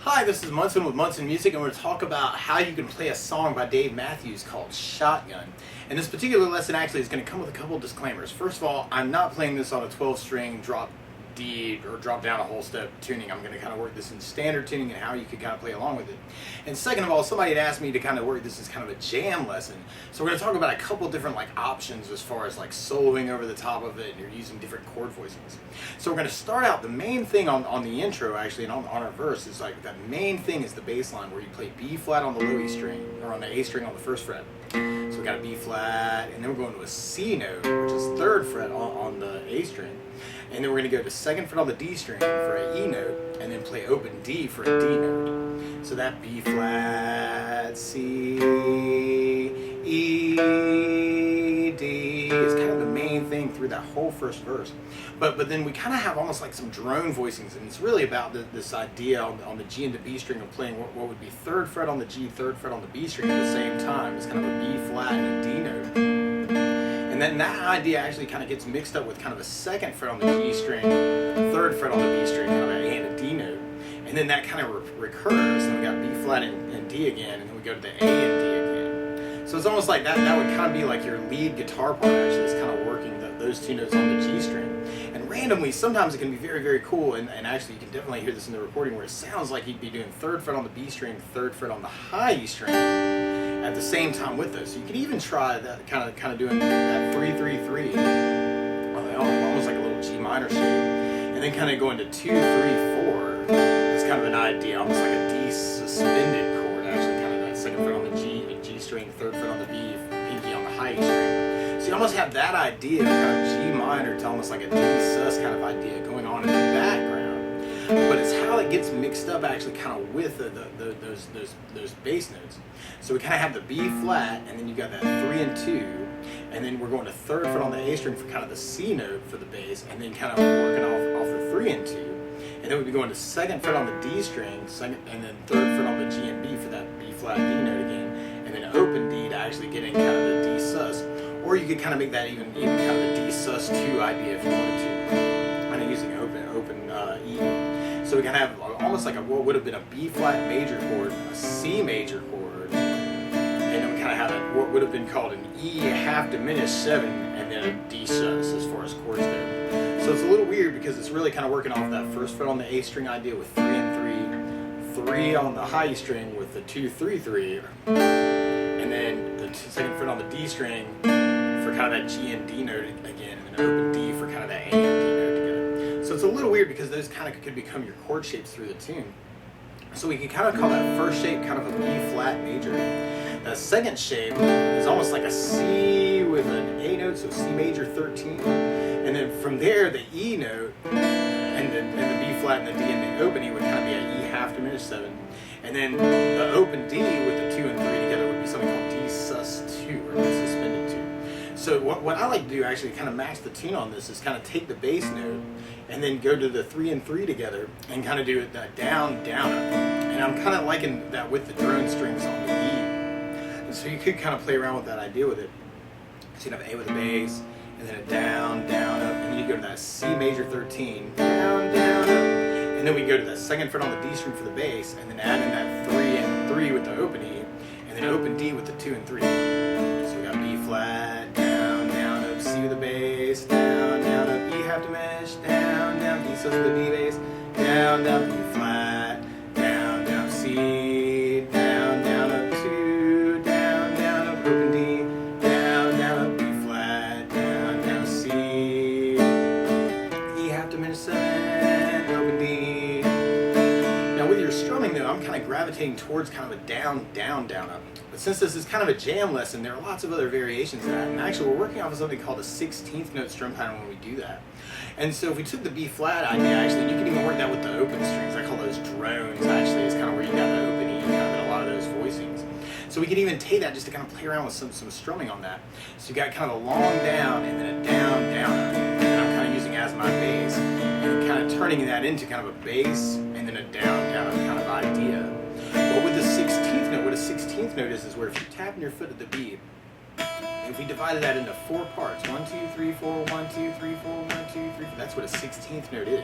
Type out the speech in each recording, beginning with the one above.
Hi, this is Munson with Munson Music, and we're going to talk about how you can play a song by Dave Matthews called Shotgun. And this particular lesson actually is going to come with a couple disclaimers. First of all, I'm not playing this on a 12-string drop D or drop down a whole step tuning. I'm going to kind of work this in standard tuning and how you could kind of play along with it. And second of all, somebody had asked me to kind of work this as kind of a jam lesson. So we're going to talk about a couple different options as far as soloing over the top of it, and you're using different chord voicings. So we're going to start out, the main thing on the intro actually, and on our verse is that main thing is the bass line where you play B flat on the low E string, or on the A string on the first fret. So we got a B flat, and then we're going to a C note, which is third fret on the A string. And then we're going to go to second fret on the D string for an E note, and then play open D for a D note. So that B flat, C, E, D is kind of the main thing through that whole first verse. But then we kind of have almost like some drone voicings, and it's really about this idea on the G and the B string of playing what would be third fret on the G, third fret on the B string at the same time. It's kind of a B flat and a D note. And then that idea actually kind of gets mixed up with kind of a second fret on the G string, third fret on the B string, kind of an A and a D note. And then that kind of recurs, and we got B flat and D again, and then we go to the A and D again. So it's almost like that would kind of be like your lead guitar part actually is kind of working those two notes on the G string. And randomly, sometimes it can be very, very cool, and actually you can definitely hear this in the recording where it sounds like he'd be doing third fret on the B string, third fret on the high E string at the same time with those. So you could even try that kind of doing that 3-3-3, almost like a little G minor shape, and then kind of going to 2-3-4. It's kind of an idea, almost like a D suspended chord, actually, kind of that second fret on the G string, third fret on the B, pinky on the high E string. So you almost have that idea of kind of G minor to almost like a D sus kind of idea going on in the background. But it's how it gets mixed up actually kind of with those bass notes. So we kind of have the B flat, and then you got that 3 and 2, and then we're going to third fret on the A string for kind of the C note for the bass, and then kind of working off the 3 and 2. And then we'd be going to second fret on the D string, and then third fret on the G and B for that B flat D note again, and then open D to actually get in kind of the D sus. Or you could kind of make that even kind of a D sus 2 idea if you wanted to, and then using open E. So we can have almost like what would have been a B flat major chord, a C major chord, and then we kind of have what would have been called an E half diminished 7, and then a D sus as far as chords go. So it's a little weird because it's really kind of working off that first fret on the A string idea with 3 and 3, 3 on the high E string with the 2-3-3, and then the second fret on the D string for kind of that G and D note again, and then open D for kind of that A and D note together. So it's a little weird because those kind of could become your chord shapes through the tune. So we can kind of call that first shape kind of a B flat major. The second shape is almost like a C with an A note, so C major 13. And then from there, the E note and the B flat and the D and the open E would kind of be an E half diminished 7. And then the open D with the 2 and 3 together would be something called D sus 2, or D suspended 2. So what I like to do actually kind of match the tune on this is kind of take the bass note and then go to the 3 and 3 together and kind of do it that down, down, up. And I'm kind of liking that with the drone strings on the E. And so you could kind of play around with that idea with it. So you'd have A with a bass, and then a down, down, up, and then you go to that C major 13, down, down, up. And then we go to that second fret on the D string for the bass, and then add in that 3 and 3 with the open E, and then open D with the 2 and 3. So we got B flat, down, down, up, C with the bass, down, down, up, E half diminished, down, down, D sus with the D bass, down, down, B flat, down, down, C, down, down, up, 2, down, down, up, open D, down, down, up, B flat, down, down, C, E half diminished 7, open D. Now with your strumming though, I'm kind of gravitating towards kind of a down, down, down, up. But since this is kind of a jam lesson, there are lots of other variations of that. And actually we're working off of something called a 16th note strum pattern when we do that. And so if we took the B flat idea, actually, you can even work that with the open strings. I call those drones, actually. It's kind of where you got the open E, kind of in a lot of those voicings. So we can even take that just to kind of play around with some strumming on that. So you got kind of a long down and then a down, down, up. And I'm kind of using as my bass and kind of turning that into kind of a bass and then a down, down, up kind of idea. But with the 16th note, what a 16th note is where if you tap in your foot at the beat, if we divided that into 4 parts, 1, 2, 3, 4, 1, 2, 3, 4, 1, 2, 3, 4, that's what a 16th note is.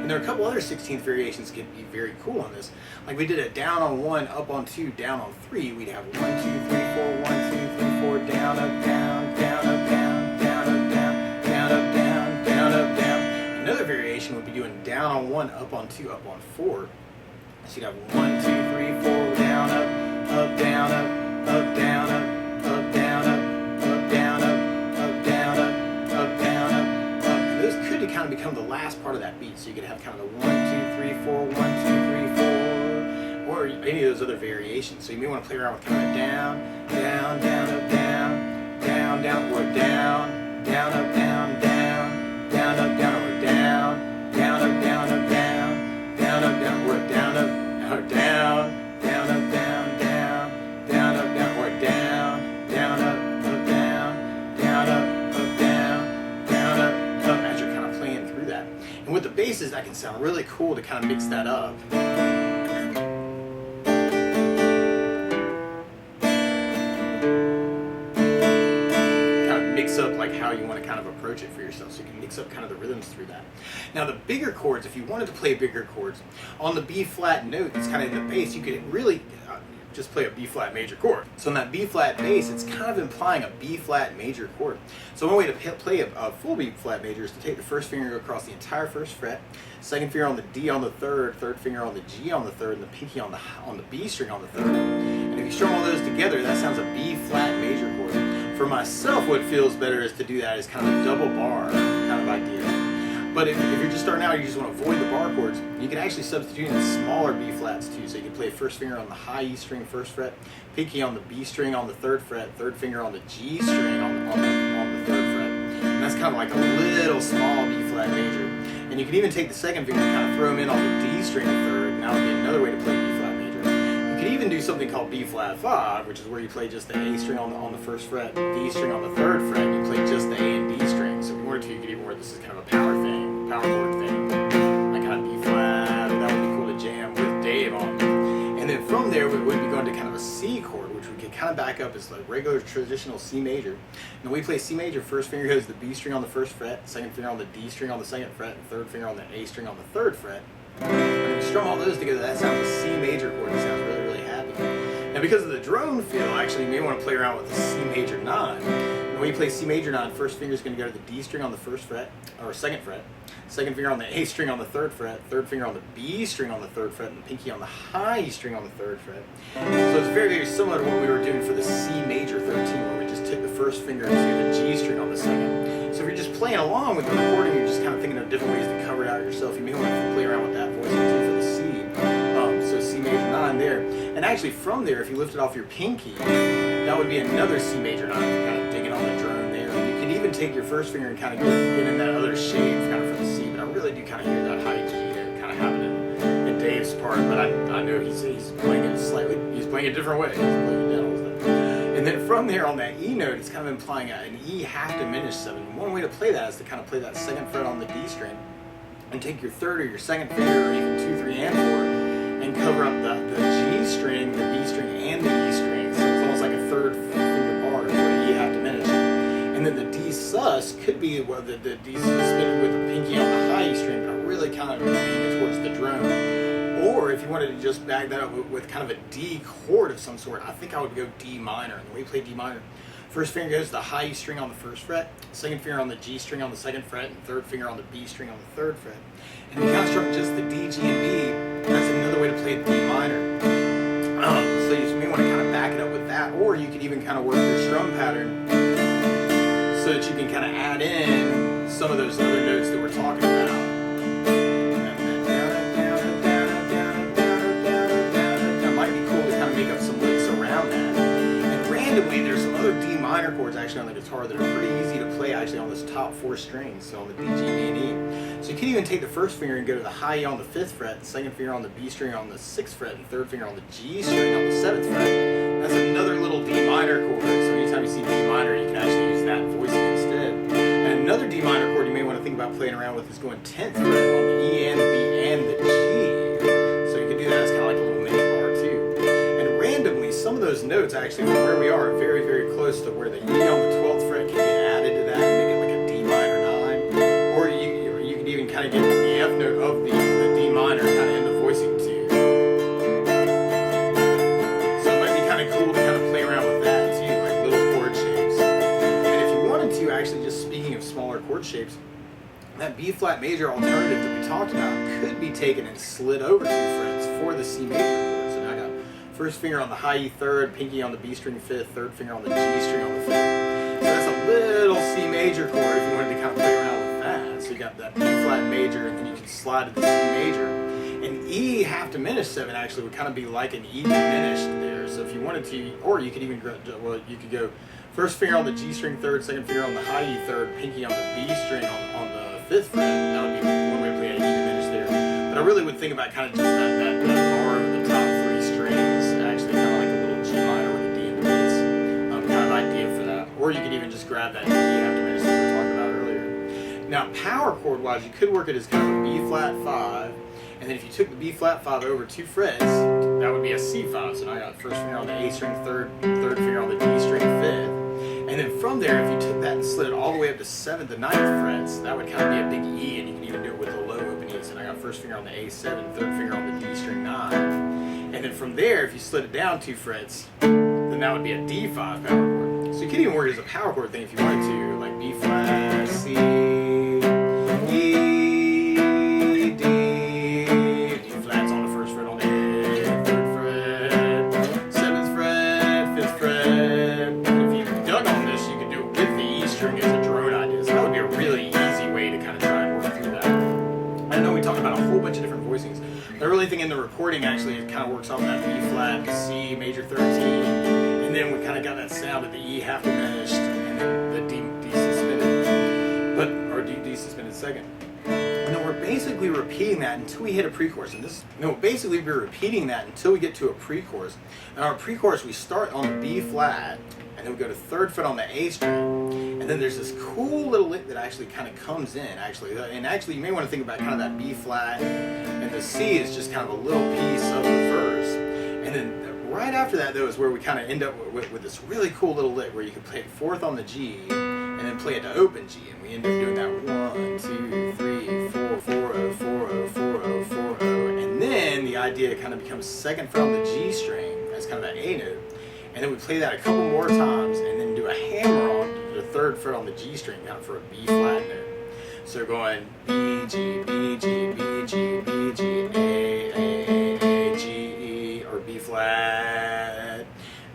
And there are a couple other 16th variations that can be very cool on this. Like we did a down on 1, up on 2, down on 3. We'd have 1, 2, 3, 4, 1, 2, 3, 4, down, up, down, down, up, down, down, up, down, down, up, down, down, up, down. Another variation would be doing down on 1, up on 2, up on 4. So you'd have 1, 2, 3, 4, down, up, down, up, down, up, down, up, down, up, down, up, down, up. And those could kind of become the last part of that beat. So you could have kind of the 1, 2, 3, 4, 1, 2, 3, 4, or any of those other variations. So you may want to play around with kind of down, down, down, up, down, down, down, or down, down, up, down, down, down, up, down, or down, down, up, down, up, down, down, up, down, or down, up, or down, down, up, down, down, down, up, down, or down, down, up, down, down, up, down, down, up, as you're kind of playing through that. And with the basses, that can sound really cool to kind of mix that up. Mix up like how you want to kind of approach it for yourself, so you can mix up kind of the rhythms through that. Now the bigger chords, if you wanted to play bigger chords on the B flat note that's kind of in the bass, you could really just play a B flat major chord. So in that B flat bass, it's kind of implying a B flat major chord. So one way to play a full B flat major is to take the first finger across the entire first fret, second finger on the D on the third, third finger on the G on the third, and the pinky on the B string on the third. And if you strum all those together, that sounds a B flat major chord. For myself, what feels better is to do that as kind of a double bar kind of idea. But if you're just starting out, you just want to avoid the bar chords, you can actually substitute in smaller B flats too. So you can play first finger on the high E string first fret, pinky on the B string on the third fret, third finger on the G string on the third fret. And that's kind of like a little small B flat major. And you can even take the second finger and kind of throw them in on the D string third, and that would be another way to play B flat major. You could even do something called B flat 5, which is where you play just the A string on the first fret, D string on the third fret, and you play just the A and D strings. So if you wanted to, you could even work this as kind of a power chord thing, like kind of B flat. That would be cool to jam with Dave on. And then from there, we would be going to kind of a C chord, which we could kind of back up as like regular traditional C major. And we play C major, first finger goes to the B string on the first fret, second finger on the D string on the second fret, and third finger on the A string on the third fret. When you strum all those together, that sounds a C major chord. It sounds really, really happy. Now because of the drone feel, actually you may want to play around with the C major 9. And when you play C major 9, first finger is going to go to the D string on the first fret, or second fret, second finger on the A string on the third fret, third finger on the B string on the third fret, and the pinky on the high E string on the third fret. So it's very, very similar to what we were doing for the C major 13, where we just took the first finger to the G string on the second. So if you're just playing along with the recording, you're just kind of thinking of different ways to cover it out yourself. You may want to play around with that voicing too for the C. So C major 9 there. And actually from there, if you lift it off your pinky, that would be another C major 9, kind of digging on the drone there. You can even take your first finger and kind of get in that other shape kind of for the C, but I really do kind of hear that high G there kind of happening in Dave's part, but I know he's playing it slightly, he's playing it a different way. He's playing it down. And then from there on that E note, it's kind of implying an E half diminished 7. One way to play that is to kind of play that second fret on the D string and take your third or your second finger, or even 2, 3, and 4, and cover up the G string, the B string, and the E string. So it's almost like a third finger bar for the E half diminished. And then the D sus could be the D suspended with the pinky on the high E string, but really kind of leaning towards the drone. Or if you wanted to just bag that up with kind of a D chord of some sort, I think I would go D minor. And the way you play D minor, first finger goes to the high E string on the first fret, second finger on the G string on the second fret, and third finger on the B string on the third fret. And you kind of strum just the D, G, and B. That's another way to play D minor. So you may want to kind of back it up with that, or you could even kind of work your strum pattern so that you can kind of add in some of those other notes that we're talking about. minor chords actually on the guitar that are pretty easy to play actually on those top 4 strings, so on the D, G, B, and E. So you can even take the first finger and go to the high E on the 5th fret, the second finger on the B string on the 6th fret, and third finger on the G string on the 7th fret. That's another little D minor chord, so anytime you see D minor, you can actually use that voicing instead. And another D minor chord you may want to think about playing around with is going 10th fret on the E and the B and the G. So you can do that as kind of like a little mini bar too. And randomly, some of those notes actually from where we are very, very close to where the E on the 12th fret can get added to that and make it like a D minor 9. Or you could even kind of get the F note of the D minor kind of in the voicing too. So it might be kind of cool to kind of play around with that too, like little chord shapes. And if you wanted to, actually, just speaking of smaller chord shapes, that B flat major alternative that we talked about could be taken and slid over 2 frets for the C major chord. So now I got first finger on the high E 3rd, pinky on the B string 5th, third finger on the G string on the 5th. So that's a little C major chord if you wanted to kind of play around with that. So you got that B flat major, and then you can slide to the C major. And E half diminished 7 actually would kind of be like an E diminished there. So if you wanted to, or you could even go, well, you could go first finger on the G string 3rd, second finger on the high E 3rd, pinky on the B string on the 5th fret. That would be one way to play an E diminished there. But I really would think about kind of just that bar of the top 3 strings, actually kind of like a little G minor with a D in the bass. Kind of idea for that. Or you could even just grab that E half diminished that we were talking about earlier. Now power chord wise, you could work it as kind of a B flat 5. And then if you took the B flat 5 over 2 frets, that would be a C5. So now I got first finger on the A string 3rd, third finger on the D string 5th. And then from there, if you took that and slid it all the way up to 7th and 9th frets, that would kind of be a big E, and you can even do it with a low open E. So I got first finger on the A7, third finger on the D string 9. And then from there, if you slid it down 2 frets, then that would be a D5 power chord. So you could even work it as a power chord thing if you wanted to, like B flat, C, E, D. D flat's on the first fret on the A, 3rd fret, 7th fret, 5th fret. String as a drone idea. So that would be a really easy way to kind of try and work through that. I know we talked about a whole bunch of different voicings. I really think in the recording actually it kind of works off that B flat, C major 13, and then we kind of got that sound of the E half diminished, and then the D suspended, or D suspended second. And then we're basically repeating that until we hit a pre-chorus. And basically we're repeating that until we get to a pre-chorus. And our pre-chorus, we start on the B flat, and then we go to 3rd fret on the A string. And then there's this cool little lick that actually kind of comes in, actually. And actually, you may want to think about kind of that B flat, and the C is just kind of a little piece of the verse. And then right after that, though, is where we kind of end up with this really cool little lick where you can play 4th on the G, and then play it to open G. And we end up doing that 1, 2, 3, 4, 4, 0, 4, 0, 4, 0, 4, 0. And then the idea kind of becomes 2nd fret on the G string as kind of that A note. And then we play that a couple more times, and then do a hammer on the 3rd fret on the G string, kind of for a B flat note. So going B, G, B, G, B, G, B, G, A, G, E, or B flat,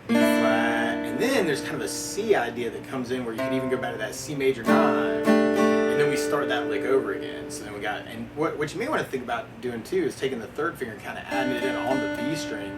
and then there's kind of a C idea that comes in where you can even go back to that C major 9, and then we start that lick over again. So then we got, and what you may want to think about doing too is taking the 3rd finger and kind of adding it in on the B string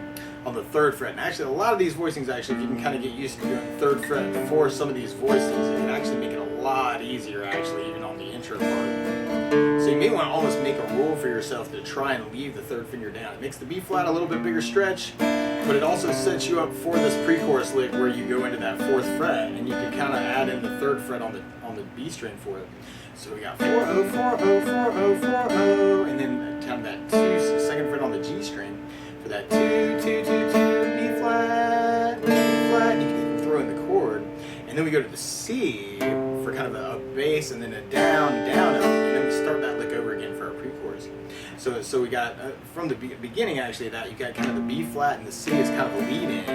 on the 3rd fret. And actually a lot of these voicings, actually, if you can kind of get used to doing 3rd fret before some of these voicings, it can actually make it a lot easier, actually, even on the intro part. So you may want to almost make a rule for yourself to try and leave the 3rd finger down. It makes the B flat a little bit bigger stretch, but it also sets you up for this pre-chorus lick where you go into that 4th fret, and you can kind of add in the 3rd fret on the B string for it. So we got 4, 0, 4, 0, 4, 0, 4, 0, and then kind of that 2nd fret on the G string for that 2, 2, 2, 2, B flat, and you can even throw in the chord. And then we go to the C for kind of a bass, and then a down, down, up, and then we start that lick over again for our pre-chorus. So we got, from the beginning actually, that you got kind of the B flat, and the C is kind of a lead in.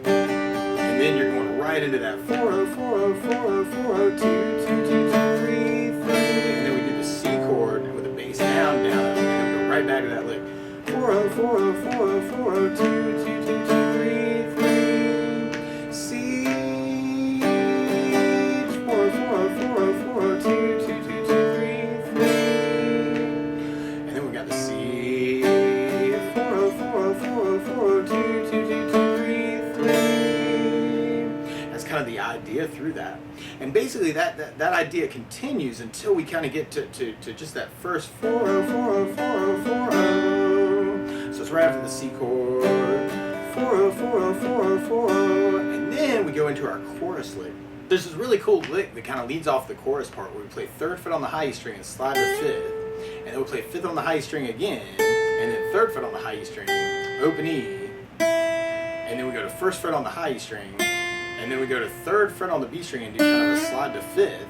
And then you're going right into that 4, 0, 4, 0, 4, 0, 4, 0, 2, 2, 2, 2, 3, 3. And then we do the C chord with a bass down, down, up, and then we go right back to that lick. 4, 0, 4, 0, 4, 0, 4, 0, 2, 2, 2, 2, 3, 3. C, 4, 0, 4, 0, 4, 0, 4, 0, 2, 2, 2, 2, 3, 3. And then we got the C, 4, 0, 4, 0, 4, 0, 4, 0, 2, 2, 2, 2, 3, 3. That's kind of the idea go through that. And basically that idea continues until we kind of get to just that first 4-0, 4-0, 4-0, 4-0. So it's right after the C chord, 4-0, 4-0, 4-0, 4-0, and then we go into our chorus lick. There's this really cool lick that kind of leads off the chorus part where we play 3rd fret on the high E string and slide to 5th, and then we play 5th on the high E string again, and then 3rd fret on the high E string, open E, and then we go to 1st fret on the high E string, and then we go to 3rd fret on the B string and do kind of a slide to 5th,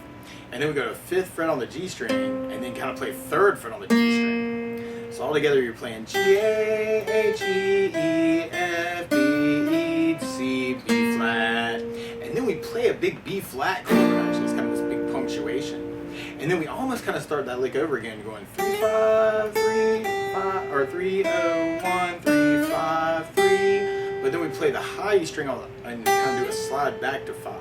and then we go to 5th fret on the G string, and then kind of play 3rd fret on the G string. So all together you're playing G, A, G, E, F, B, E, C, B flat, and then we play a big B flat chord, actually. It's kind of this big punctuation. And then we almost kind of start that lick over again, going 3, 5, 3, 5, or 3, 0, 1, 3, 5, 3. But then we play the high E string on the, and kind of do a slide back to 5.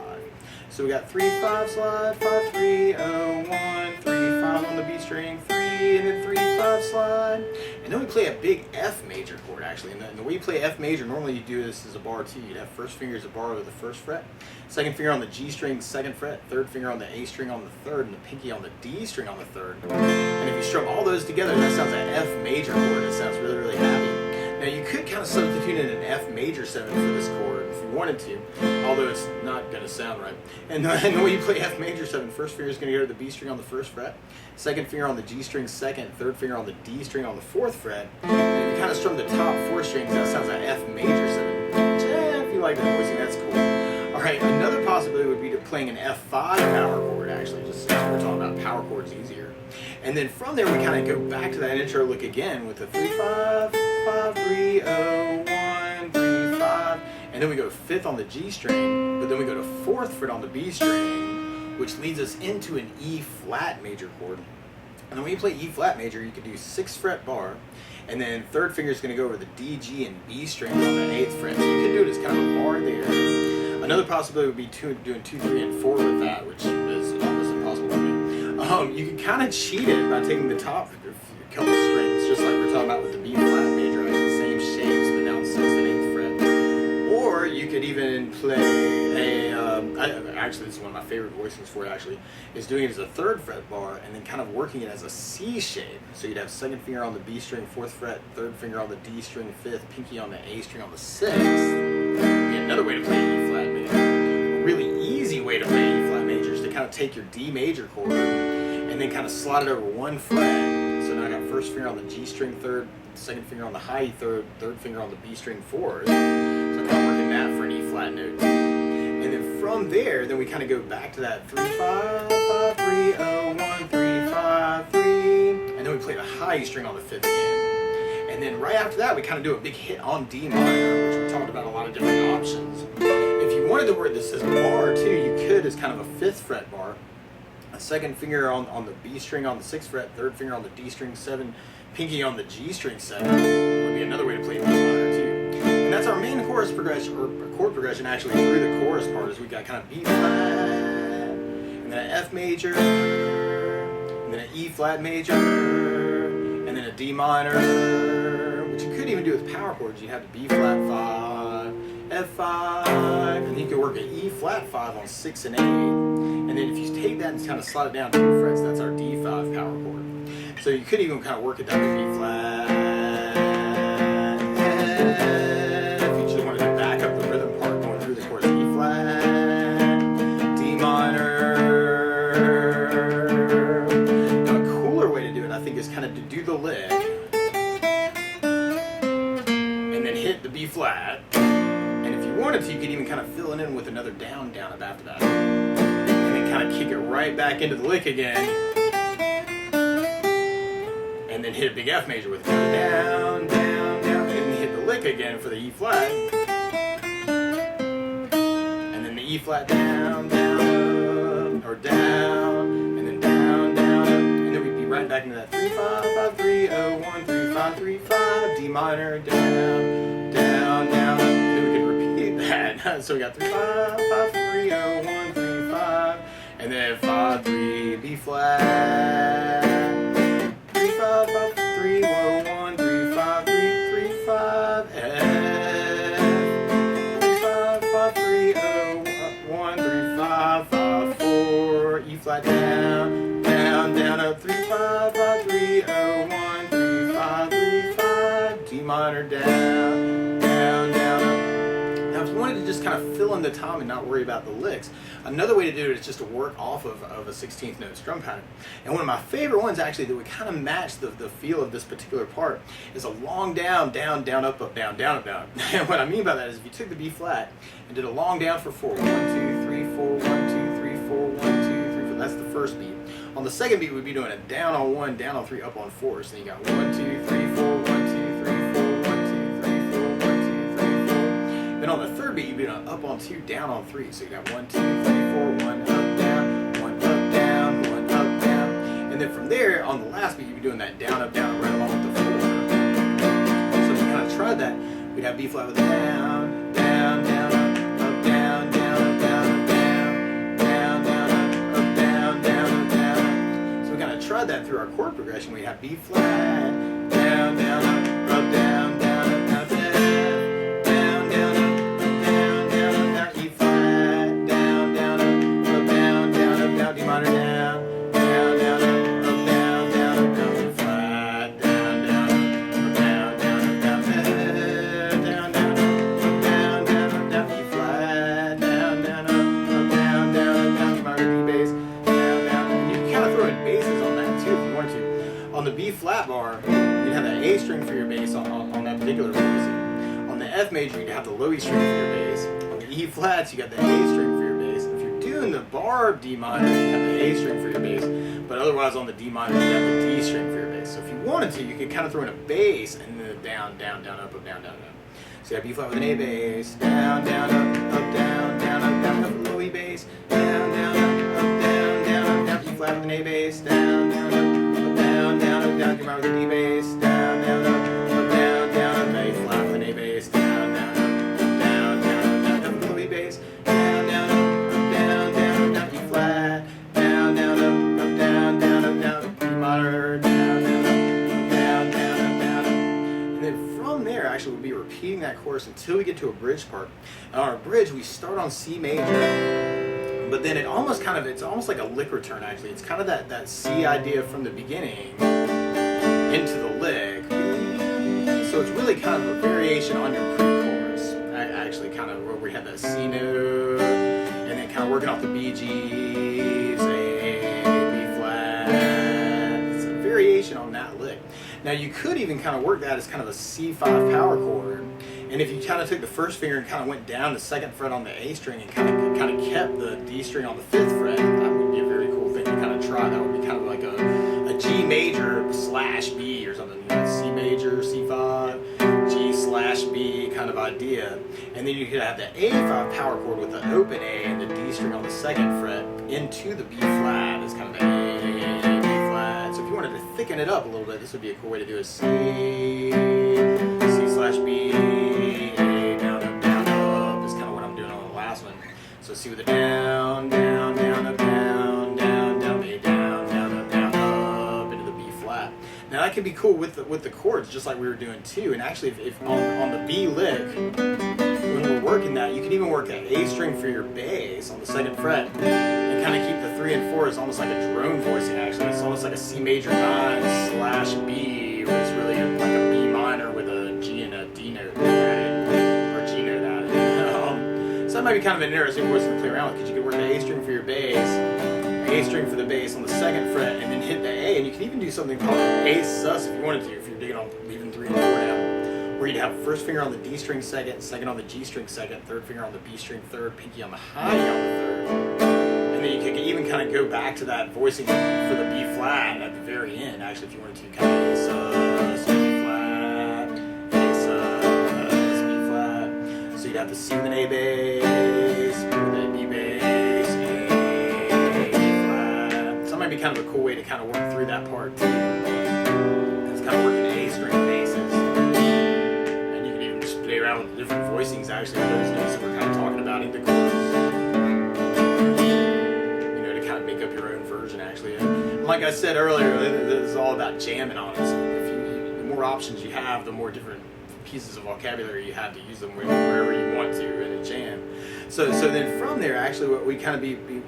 So we got 3, 5 slide, 5, 3, 0, 1, 3, 5 on the B string, 3, and then 3, 5 slide. And then we play a big F major chord, actually. And the way you play F major, normally you do this as a bar too. You'd have first finger as a bar over the 1st fret, 2nd finger on the G string, 2nd fret, 3rd finger on the A string on the 3rd, and the pinky on the D string on the 3rd. And if you strum all those together, that sounds like an F major chord. It sounds really, really happy. Now you could kind of substitute in an F major 7 for this chord if you wanted to, although it's not going to sound right. And the way you play F major 7, first finger is going to go to the B string on the 1st fret, 2nd finger on the G string 2nd, 3rd finger on the D string on the 4th fret, and if you kind of strum the top 4 strings, that sounds like F major 7, which, if you like that voicing, that's cool. Alright, another possibility would be to playing an F5 power chord, actually, just since we're talking about power chords easier. And then from there we kind of go back to that intro lick again with the 3, 5, 5, 3, 0, 1, 3, 5, and then we go 5th on the G string, but then we go to 4th fret on the B string, which leads us into an E flat major chord. And then when you play E flat major, you can do 6th fret bar, and then 3rd finger is going to go over the D, G, and B strings on the 8th fret. So you can do it as kind of a bar there. Another possibility would be doing 2, 3, and 4 with that, which is almost impossible for me. You can kind of cheat it by taking the top couple strings, just like we're talking about with the B flat major, it's the same shapes, but now 6th and 8th fret. Or you could even play a, actually this is one of my favorite voicings for it actually, is doing it as a 3rd fret bar and then kind of working it as a C shape. So you'd have 2nd finger on the B string, 4th fret, 3rd finger on the D string, 5th, pinky on the A string on the 6th. Be another way to play E flat major. A really easy way to play E flat major is to kind of take your D major chord and then kind of slide it over 1 fret. So now I got 1st finger on the G string 3rd, 2nd finger on the high E 3rd, 3rd finger on the B string 4th. So I'm kind of working that for an E flat note. And then from there, then we kind of go back to that 3, 5, 5, 3, 0, 1, 3, 5, 3. And then we play the high E string on the 5th again. And then right after that, we kind of do a big hit on D minor, which we talked about a lot of different options. If you wanted to word this as a bar too, you could as kind of a 5th fret bar. A 2nd finger on the B string on the 6th fret, 3rd finger on the D string 7, pinky on the G string 7 would be another way to play D minor too. And that's our main chorus progression, or chord progression actually through the chorus part, is we got kind of B flat, and then an F major, and then an E flat major, and then a D minor, which you could even do with power chords. You'd have the B flat 5, F5, and you could work an E flat 5 on 6 and 8. And then if you take that and kind of slide it down 2 frets, that's our D5 power chord. So you could even kind of work it down to B flat. If you just wanted to back up the rhythm part going through the chorus, E flat, D minor. Now a cooler way to do it, I think, is kind of to do the lick and then hit the B flat. And if you wanted to, you could even kind of fill it in with another down up after that. Kind of kick it right back into the lick again, and then hit a big F major with it. Down, down, down, and then hit the lick again for the E flat, and then the E flat down, down, or down, and then down, down, and then we'd be right back into that 3, 5, 5, 3, 0, 1, 3, 5, 3, 5, D minor, down, down, down, and then we can repeat that. So we got 3, 5, 5, 3, 0, 1, 3, 5. And then 5, 3, B flat, 3, 5, 5, 3, 1, 3, 5, 3, 3, 5, F, 3, 5, 5, 3, 0, 1, 3, 5. minor, down, down, down, up. Now if you wanted to just kind of fill in the time and not worry about the licks, another way to do it is just to work off of a 16th note strum pattern. And one of my favorite ones actually that would kind of match the feel of this particular part is a long down, down, down, up, down, down, up, down. And what I mean by that is if you took the B flat and did a long down for 4, 1, 2, 3, 4, 1, 2, 3, 4, 1, 2, 3, 4, that's the first beat. On the second beat we'd be doing a down on 1, down on 3, up on 4. So you got 1, 2, 3, 4, 1, 2, 3, 4, 1, 2, 3, 4, 1, 2, 3, 4. Then on the third beat you'd be doing up on 2, down on 3. So you got 1, 2, 3, 4, 1 up, down, 1 up, down, 1 up, down. And then from there, on the last beat, you'd be doing that down, up, down, right along with the 4. So if you kind of tried that, we'd have B flat with a down, down, down, up, down, down, up, down, up, down, down, down, up, down, down, up, down. So we kind of tried that through our chord progression. We have B flat, down, down, up, down, down, up, down, down, down, down, up, down, down, up, down, E flat, down, down, up, down, down, up, down, D minor, down, down, down, up, down, down, up, down, E flat, down, down, up, down, down, up, down, down, down, down, up, down, down, up, down, E flat, down, down, up, down, down, up, down, D minor, D bass, down, down. And you can kind of throw in basses on that too if you want to. On the B flat bar, you'd have that A string for your bass on that particular voicing. On the F major, you'd have the low E string for your bass. On the E flats, you got the A string for your bass. If you're doing the bar D minor, you have the A string for your bass. But otherwise, on the D minor, you have the D string for your bass. So if you wanted to, you could kind of throw in a bass and then a down, down, down, up, down, down, down. So you have B flat with an A bass, down, down, up, down, down, up, down, up, low E bass, down, down, up, down, down, up, down, E flat with an A bass, down, down, up, down, down, up, down, D minor with a D bass, down, down, up, down, down, up, A flat with an A bass, down, down, up, down, down, up, down, low E bass, down, down, up, down, down, up, down, E flat, down, down, up, down, down, up, down, D minor, down, down, up, down, down, up, down, up. And then from there, actually, we'll be repeating that chorus until we get to a bridge part. And on our bridge, we start on C major, but then it's almost like a lick return, actually. It's kind of that C idea from the beginning into the lick. So it's really kind of a variation on your pre-chorus, actually, kind of where we have that C note, and then kind of working off the B, G's, A, B flat. It's a variation on that lick. Now you could even kind of work that as kind of a C5 power chord, and if you kind of took the first finger and kind of went down the second fret on the A string and kind of kept the D string on the 5th fret, that would be a very cool thing to kind of try. That would be kind of like a G major slash B or something, C major, C5, G slash B kind of idea. And then you could have the A5 power chord with the open A and the D string on the 2nd fret into the B flat as kind of the A, B flat. So if you wanted to thicken it up a little bit, this would be a cool way to do it. C slash B, A, down, up is kind of what I'm doing on the last one. So C with a down, down, down, up, down, down, down, A, down, down, up, into the B flat. Now that could be cool with the chords, just like we were doing too. And actually, if on the B lick, when we're working that, you can even work an A string for your bass on the 2nd fret, and kind of keep the 3 and 4 as almost like a drone voicing. Actually, it's almost like a C major 9 slash B, where it's really like a B minor with a G and a D note added, or G note added. So that might be kind of an interesting voice to play around with, because you could work the A string for your bass, A string for the bass on the 2nd fret, and then hit the A, and you can even do something called A sus if you wanted to, if you're digging on leaving 3 and 4 down, where you'd have first finger on the D string 2nd, 2nd on the G string 2nd, 3rd finger on the B string 3rd, pinky on the high on the 3rd, and then you could even kind of go back to that voicing for the B flat at the very end, actually, if you wanted to, kind of A sus, B flat, A sus, B flat, so you'd have the C with an A bass, with a B bass, might be kind of a cool way to kind of work through that part too. It's kind of working A string basses, and you can even just play around with the different voicings actually with those notes that we're kind of talking about in the chorus. You know, to kind of make up your own version actually. And like I said earlier, this is all about jamming on it. So the more options you have, the more different pieces of vocabulary you have to use them wherever you want to in a jam. So then from there, actually, what we kind of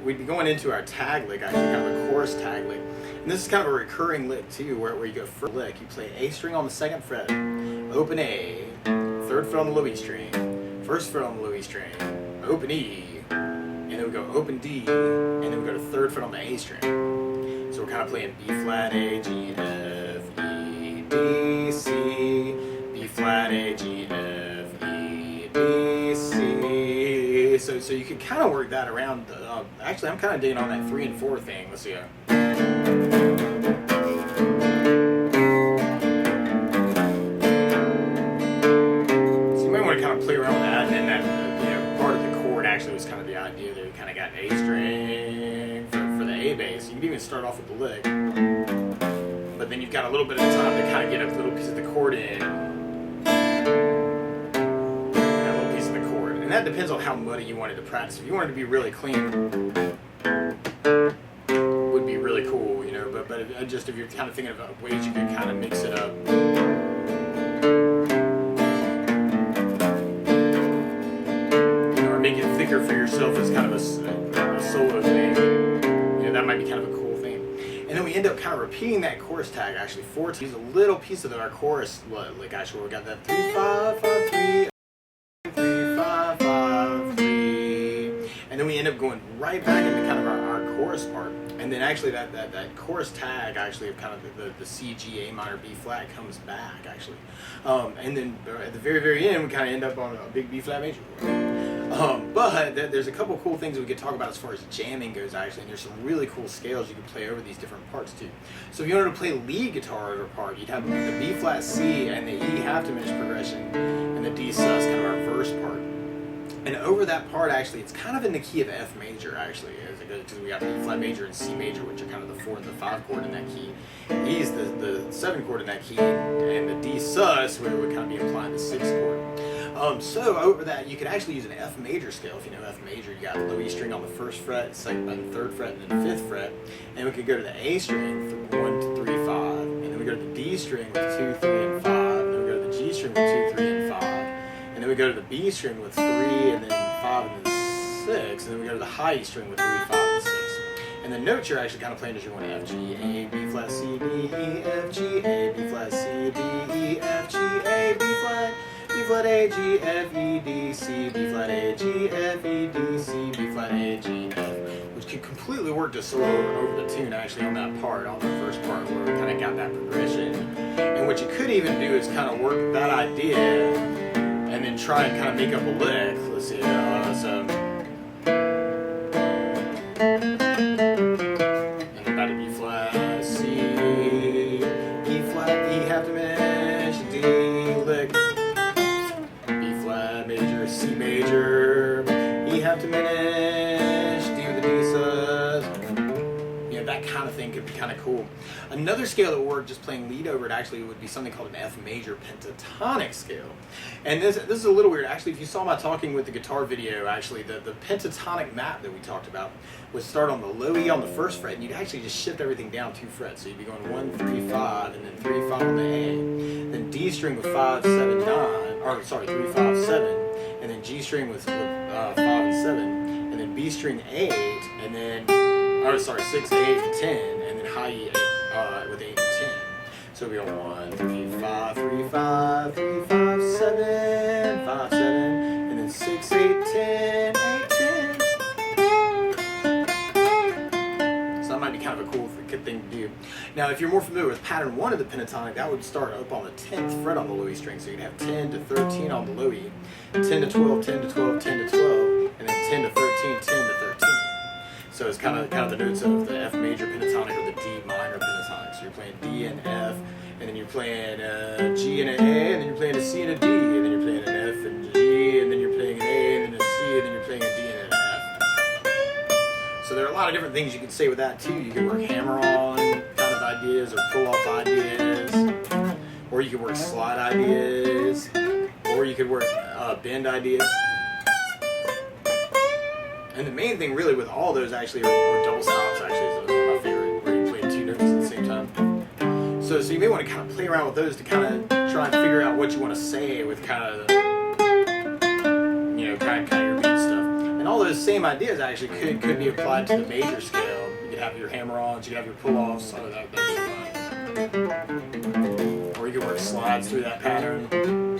we'd be going into our tag lick, actually, kind of a chorus tag lick. And this is kind of a recurring lick too, where you go first lick, you play A string on the 2nd fret, a open A, third fret on the low E string, first fret on the low E string, open E, and then we go open D, and then we go to third fret on the A string. So we're kind of playing B flat, A, G, F, E, D, C, B flat, A, G, F, E, D, C. So you can kind of work that around. Actually, I'm kind of digging on that 3 and 4 thing. Let's see. Play around with that, and then that part of the chord actually was kind of the idea that we kind of got an A string for the A bass. You can even start off with the lick, but then you've got a little bit of time to kind of get a little piece of the chord in, a little piece of the chord, and that depends on how muddy you wanted to practice. If you wanted to be really clean, would be really cool, But just if you're kind of thinking about ways you can kind of mix it up. Make it thicker for yourself as kind of a solo thing. That might be kind of a cool thing. And then we end up kind of repeating that chorus tag actually 4 times. Use a little piece of our chorus lick actually. We got that 3 5 5 3 3 5 5 3, and then we end up going right back into kind of our chorus part. And then actually that chorus tag actually of kind of the C, G, A minor, B flat comes back actually. And then at the very end we kind of end up on a big B flat major chord. But there's a couple cool things we could talk about as far as jamming goes actually, and there's some really cool scales you can play over these different parts too. So if you wanted to play lead guitar over a part, you'd have the B flat C and the E half diminished progression and the D sus kind of our verse part. And over that part actually, it's kind of in the key of F major actually, because we got the E flat major and C major, which are kind of the 4 and the 5 chord in that key. E is the 7 chord in that key, and the D sus would kind of be implying the 6 chord. So over that, you could actually use an F major scale. If you know F major, you got the low E string on the 1st fret, second and 3rd fret, and then the 5th fret. And we could go to the A string from 1 to 3, 5, and then we go to the D string with 2, 3, and 5. And then we go to the G string with 2, 3, and 5. And then we go to the B string with 3, and then 5, and then 6. And then we go to the high E string with 3, 5, and 6. And the notes you're actually kind of playing as you're going F, G, A, B flat, C, D, E, F, G, A, B flat, C, D, E, F, G, A, B flat. B flat A, G, F, E, D, C, B flat A, G, F, E, D, C, B flat A, G, F, which can completely work to solo over the tune actually on that part, on the first part where we kind of got that progression. And what you could even do is kind of work that idea and then try and kind of make up a lick. Let's see, and then back to B flat, C, E flat, E half diminished, D lick. C major, E half diminished, D with the D sus. That kind of thing could be kind of cool. Another scale that would work just playing lead over it actually would be something called an F major pentatonic scale. And this is a little weird. Actually, if you saw my talking with the guitar video, actually the pentatonic map that we talked about would start on the low E on the 1st fret, and you'd actually just shift everything down 2 frets. So you'd be going 1, 3, 5, and then 3, 5 on the A, then D string with 5, 7, 9, or sorry, 3, 5, 7. And then G string with 5 and 7, and then B string 8, and then 6 to 8 to 10, and then high E 8 with 8 and 10. So we go 1, 3, 5, 3, 5, 3, 5, 7, 5, 7, and then 6, 8, 10, 8, 10. So that might be kind of a cool thing to do. Now, if you're more familiar with pattern 1 of the pentatonic, that would start up on the 10th fret on the low E string. So you'd have 10 to 13 on the low E, 10 to 12, 10 to 12, 10 to 12, and then 10 to 13, 10 to 13. So it's kind of the notes of the F major pentatonic or the D minor pentatonic. So you're playing D and F, and then you're playing a G and an A, and then you're playing a C and a D, and then you're playing an F and G, and then you're playing an A, and then a C, and then you're playing a D and an F. So there are a lot of different things you can say with that too. You can work hammer-on kind of ideas or pull-off ideas, or you can work slide ideas, or you could work bend ideas. And the main thing really with all those actually are double stops actually is one of my favorite, where you play 2 notes at the same time. So you may want to kind of play around with those to kind of try and figure out what you want to say with kind of kind of your beat stuff. And all those same ideas actually could be applied to the major scale. You could have your hammer-ons, you could have your pull-offs, so that'd be fun. Or you can work slides through that pattern. Kind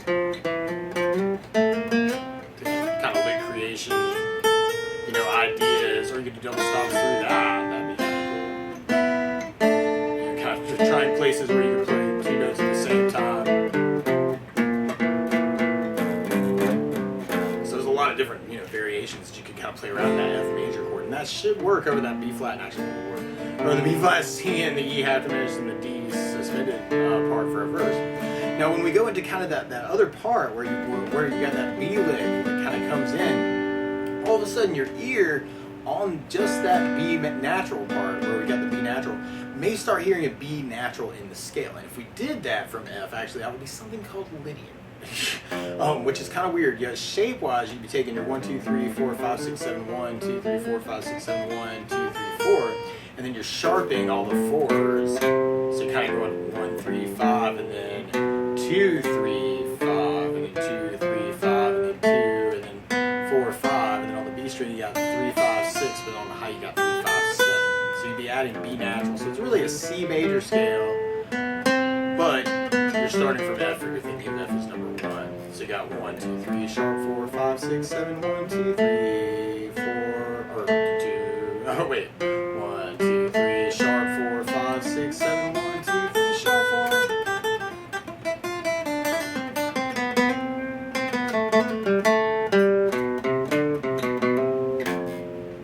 of lick creation, you know, ideas, or you could do double stops through that. That'd be kind of cool. You know, kind of just trying places where you can play two notes at the same time. So there's a lot of different, you know, variations that you can kind of play around that F major chord, and that should work over that B flat, and actually will work. Or the B flat C and the E half diminished and the D suspended part for a verse. Now when we go into kind of that other part where you got that B lick that kind of comes in, all of a sudden your ear on just that B natural part where we got the B natural may start hearing a B natural in the scale. And if we did that from F, actually that would be something called Lydian. Which is kind of weird. Yeah, shape-wise, you'd be taking your 1, 2, 3, 4, 5, 6, 7, 1, 2, 3, 4, 5, 6, 7, 1, 2, 3, 4, and then you're sharping all the fours. So you're kind of going 1, 3, 5, and then 2, 3, 5, and then 2, 3, 5, and then 2, and then 4, 5, and then on the B string you got 3, 5, 6, but on the high you got 3, 5, 7. So you'd be adding B natural. So it's really a C major scale, but you're starting from F, or you're thinking of F as number 1. So you got 1, 2, 3, sharp, 4, 5, 6, 7, 1, 2, 3, 4, or 2, oh wait, 1, 2, 3, sharp, 4, 5, 6, 7, 1, 2, 3, sharp, 4.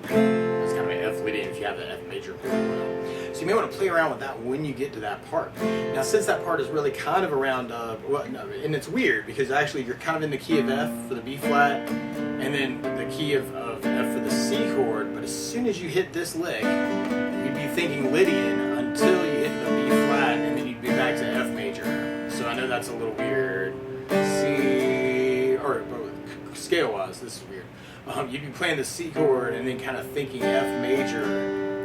That's kind of an F Lydian if you have that F major chord. So you may want to play around with that when you get to that part. Now since that part is really kind of around, well, no, and it's weird because actually you're kind of in the key of F for the B flat, and then the key of F for the C chord, but as soon as you hit this lick, you'd be thinking Lydian until you hit the B flat, and then you'd be back to F major. So I know that's a little weird. C, or scale-wise, this is weird. You'd be playing the C chord and then kind of thinking F major.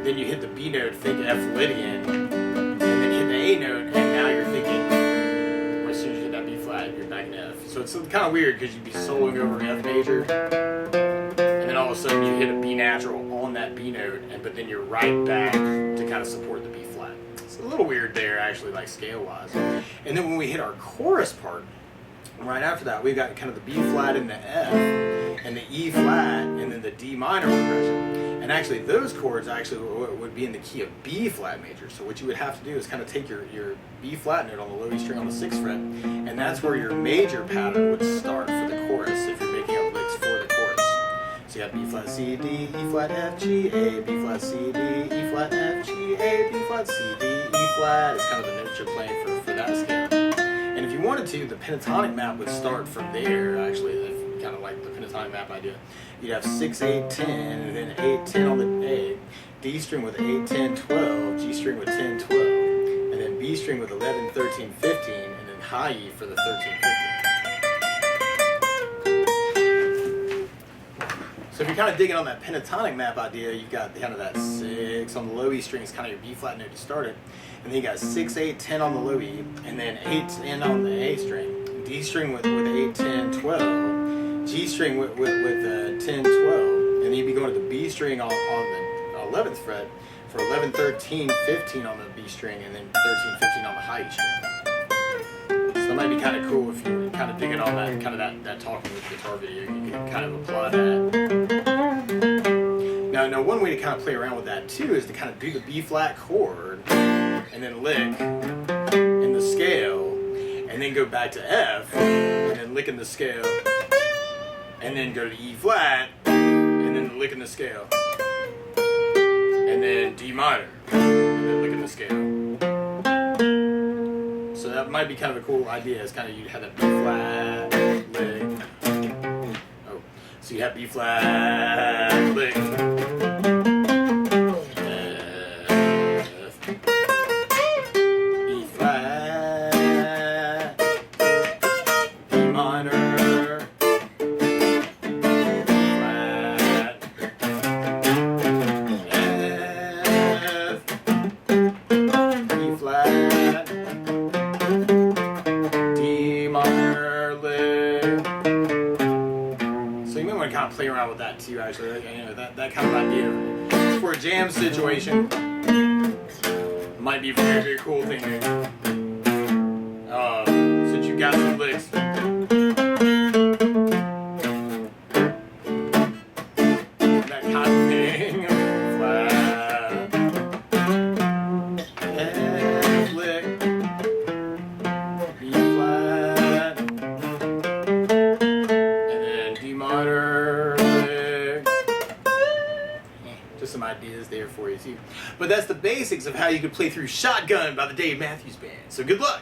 Then you hit the B note, think F Lydian, and then hit the A note, and now you're thinking, well, as soon as you hit that B flat, you're back in F. So it's kind of weird because you'd be soloing over F major, and then all of a sudden you hit a B natural on that B note, but then you're right back to kind of support the B flat. It's a little weird there, actually, like scale-wise. And then when we hit our chorus part, right after that, we've got kind of the B flat and the F, and the E flat, and then the D minor progression. And actually, those chords actually would be in the key of B flat major. So what you would have to do is kind of take your B flat note on the low E string on the 6th fret, and that's where your major pattern would start for the chorus if you're making up licks for the chorus. So you have B flat C D, E flat F G A, B flat C D, E flat F G A, B flat C D, E flat is kind of the notes you're playing for that scale. And if you wanted to, the pentatonic map would start from there, actually, if you kind of like the pentatonic map idea. You'd have 6, 8, 10, and then 8, 10 on the A, D string with 8, 10, 12, G string with 10, 12, and then B string with 11, 13, 15, and then high E for the 13, 15. So if you're kind of digging on that pentatonic map idea, you've got kind of that 6 on the low E string is kind of your B flat note to start it. And then you got 6, 8, 10 on the low E, and then 8, 10 on the A string, D string with 8, 10, 12, G string with 10, 12, and then you'd be going to the B string on the 11th fret for 11, 13, 15 on the B string, and then 13, 15 on the high E string. So that might be kind of cool if you're kind of digging on that, kind of that talking with guitar video, you can kind of apply that. Now one way to kind of play around with that too is to kind of do the B flat chord and then lick in the scale, and then go back to F and then lick in the scale, and then go to E flat and then lick in the scale, and then D minor and then lick in the scale. So that might be kind of a cool idea. It's kind of, you'd have that B flat lick. Oh, so you have B flat lick. Play around with that too, actually. You know, that kind of idea for a jam situation might be a very, very cool thing. Since you got some licks. That kind of thing. Flat. F lick. B flat. And then D minor lick. Just some ideas there for you, see. But that's the basics of how you could play through Shotgun by the Dave Matthews Band. So good luck.